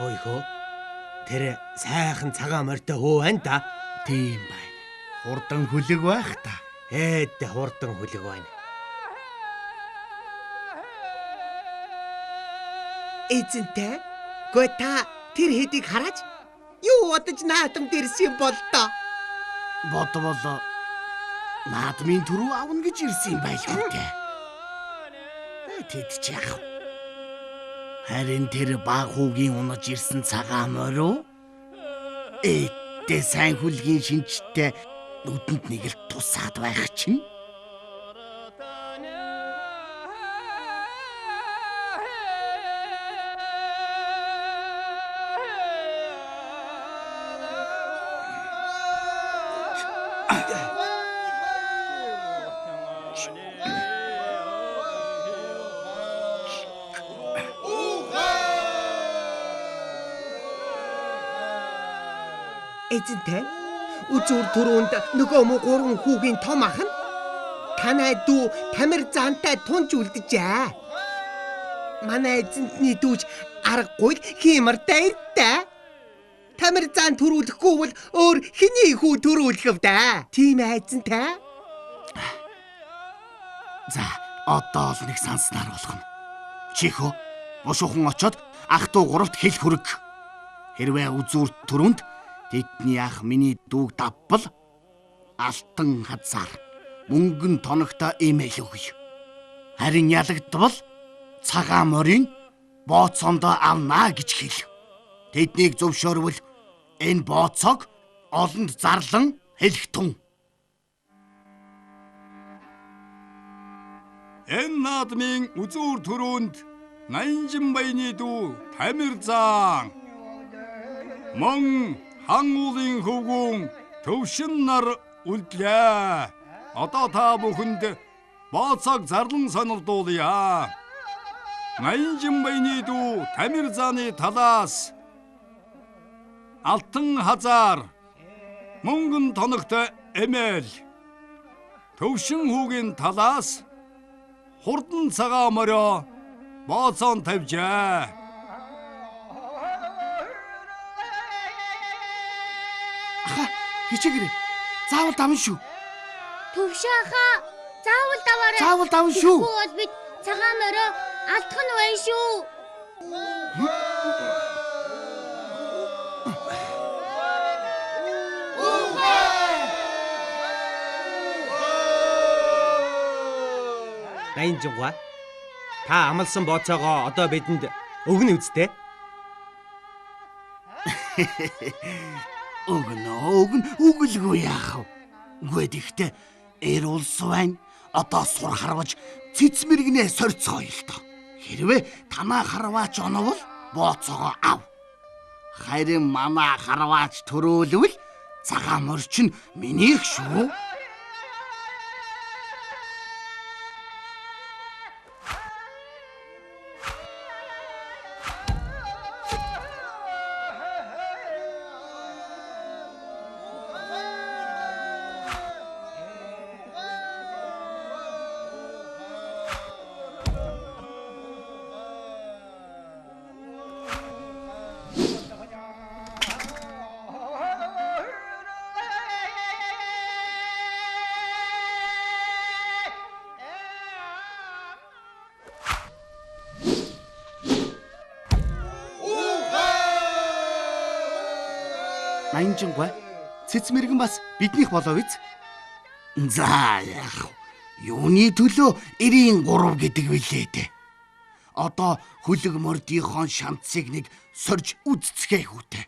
Хөөе хөө. Тэр сайхан цагаан морьтой хөө байна да. Тийм байна. Хурдан хүлэг байх та. Хурдан хүлэг байна. Эзэнтэй. Гөө та тэр хэдийг хараач. Юу бодож наадам дэрсэн бол тоо. Бодвол наадмын түрүү авна гэж ирсэн юм байлгүй дээ. Тэд ч яах вэ? Харин тэр баг хүүгийн унаж ирсэн цагаан морь. Тэ сайн хүлгийн шинжтэй нүдэнд нэг л тусаад байх чинь. Эзэнтэй. Үзүүр түрүүнд нөгөө муу 3 хүүгийн том ах нь танай дүү тамир заантай тунж үлдэжээ. Манай эзэнтний дүүж аргагүй хиймэртэй ирдэ. Тамир заан төрүүлэхгүй бол өөр хэний хүү төрүүлэх вэ? Тийм эзэнтэй. За, одоо л нэг санснаар болгоно. Чихөө бушуухан очоод ах トゥ гуравт хэл хүрэг. Хэрвээ үзүүр түрүүнд тэдний ах миний дүүг давбал алтан хазаар мөнгөн тоногтой имэйл өгье. Харин ялагдвал цагаан морийн бооцоондоо авнаа гэж хэл. Тэднийг зөвшөөрвөл энэ бооцоог олонд зарлан хэлэх тун. Энэ наадмын үзүүр түрүүнд Наянжин баяны дүү Тамир заан мөн хан уулын хөвгүүн Төвшин нар үлдлээ. Одоо та бүхэнд бооцоог зарлан сонирдуулъя. Наянжин баяны дүү Тамир зааны талаас алтан хазаар мөнгөн тоногтой эмээл. Төвшин хүүгийн талаас хурдан цагаан морио бооцоон тавьжээ. Хичээгээрэй. Заавал давна шүү. Төвшөөхөө заавал даваарай. Заавал давна шүү. Тэгвэл бид цагаан морио алдах нь байна шүү. Наянжингаа. Та амлсан бооцоогоо одоо бидэнд өгнө үсттэй. Өгөлгүй яах вэ? Үгүй гэхдээ эр улс байна. Одоо сур харваж цэц мэргнээ сорьцгоё л доо. Хэрвээ танаа харваач оновол бооцоогоо ав. Харин манаа харваач төрөөлвөл цагаан морь чинь минийх шүү. Наянжингаа цэц мэргэн бас биднийх болоо биз? За яах вэ? Юуны төлөө 93 гэдэг билээ дээ. Одоо хүлэг мордийнхоо шанцыг нэг сорж үздцгээ хүүтэй.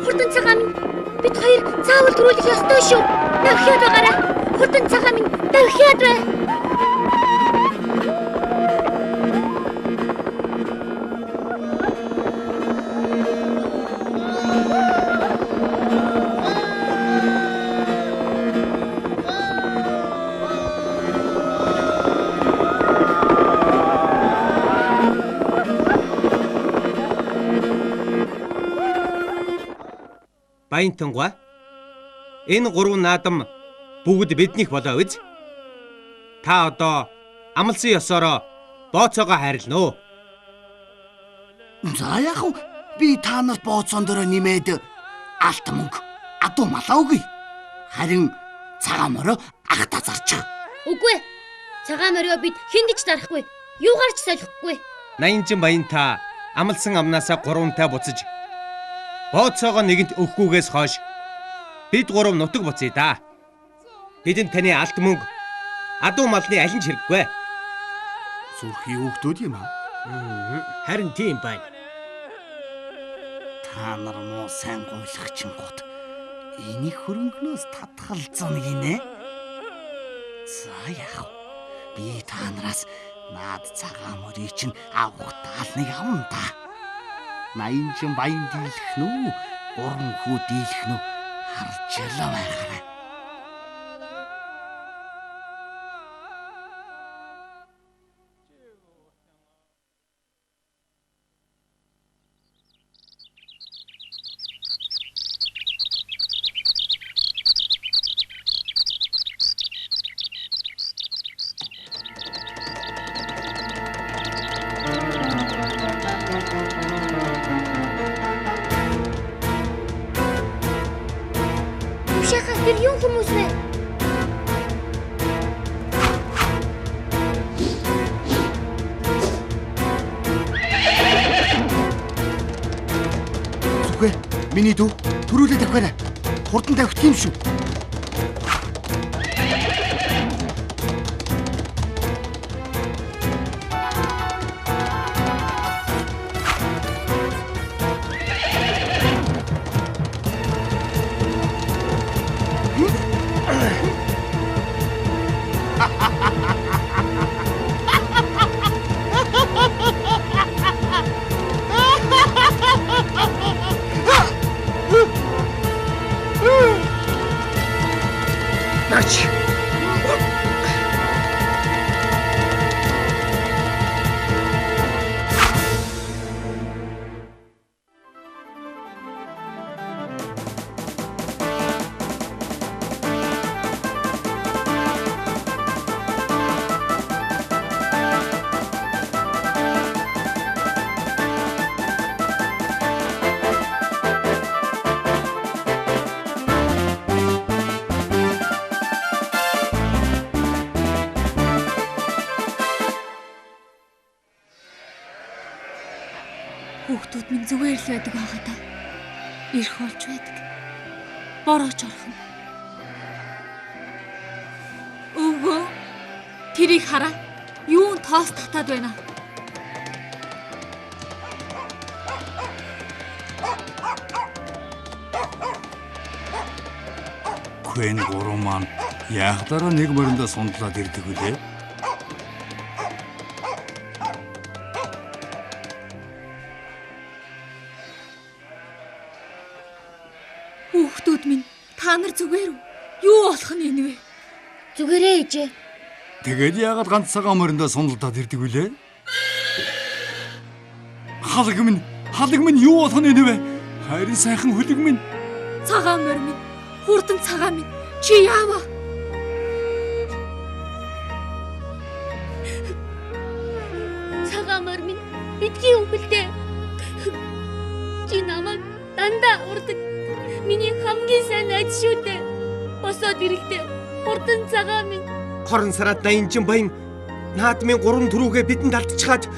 Хурдан цагаан минь бид хоёр заавал төрүүлэх ёстой шүү. Давхиад байгаарай. Хурдан цагаан минь давхиад бай. Баянтангуй. Энэ гурван наадам бүгд биднийх болоо биз? Та одоо амлсан ёсороо бооцоогоо хайрлана уу? За яг би та нарт бооцоон дөрөө нэмээд алт мөнгө адуу малаа өгье. Харин цагаан мороо ахта зарчих. Үгүй. Цагаан морио бид хиндэж дарахгүй. Юугаар ч солихгүй. Наянжин Баянта амлсан амнаасаа гуравнтай буцаж бооцоогоо нэгэнт өгөхгүйгээс хойш бид гурав нутаг буцъя да. Бидэнд таны алт мөнгө адуу малны аль нь хэрэггүй. Зүрхий хүүхдүүд юм аа. Харин тийм байна. Та нар муу сайн гуйлагчин гот. Энийг хөрөнгнөөс татгалзсан гинэ. За яах вэ? Би та нараас наад цагаан мөрийг чинь авах таалныг авна да. Наянжин Баян дийлэх нү, гурван хүү дийлэх нү харж ялаа байгаарай. Шахах тэр юу хүмүүс вэ? Зүгэй, миний дүү төрүүлээ давхаарай. Хурдан давхих юм шүү. Хүүхдүүд минь зүгээр л байдаг байгаа да. Ирэх болж байдаг. Борооч орхон. Өвгөө. Тэрийг хараа. Юун тоос татаад байна. Гүн гурван маань яг дараа нэг мориндоо сундлаад ирдэг үлээ. Хүүхдүүд минь та нар зүгээр үү? Юу болох нь энэ вэ? Зүгээрээ ээжээ. Тэгээд яагаад ганц цагаан мориндоо сундлаад ирдэг үлээ? Халаг минь юу болох нь энэ вэ? Хайрын сайхан хөлөг минь. Цагаан морь минь, хурдан цагаан минь. Чи яаваа? Цагаан морь минь бидний өвгөлтэй. Чи намайг дандаа урдаг. Миний хамгийн сайн найз шүү дээ. Босоод ирэхдээ хурдан цагаан минь. Хорон сараад Наянжин Баян наадмын гурван түрүүгээ бидэнд алдчихад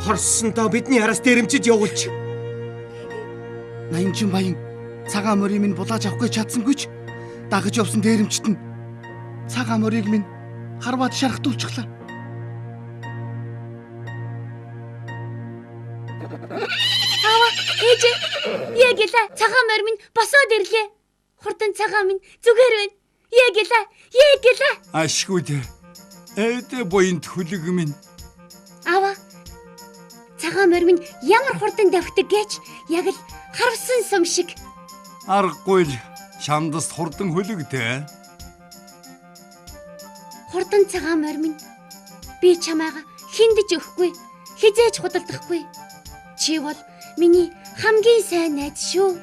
хорссонтоо бидний араас дээрэмчиж явуулж. Наянжин Баян цагаан морийг минь булааж авахгүй чадсангүйч дагаж явсан дээрэмчт нь цагаан морийг минь харваад шархтуулчихлаа. Ээжээ, яг л цагаан морь минь босоод ирлээ. Хурдан цагаан минь зүгээр байна. Яг л. Ашгүй дээ. Эдэ буйнд хөлөг минь. Аваа. Цагаан морь минь ямар хурдан давхдаг гэж яг л харвсан сум шиг. Аргагүй л шамдас хурдан хөлөгтэй. Хурдан цагаан морь минь би чамайга хиндэж өгөхгүй, хизээж худалдахгүй. Чи бол миний хамгийн сайн найз шүү.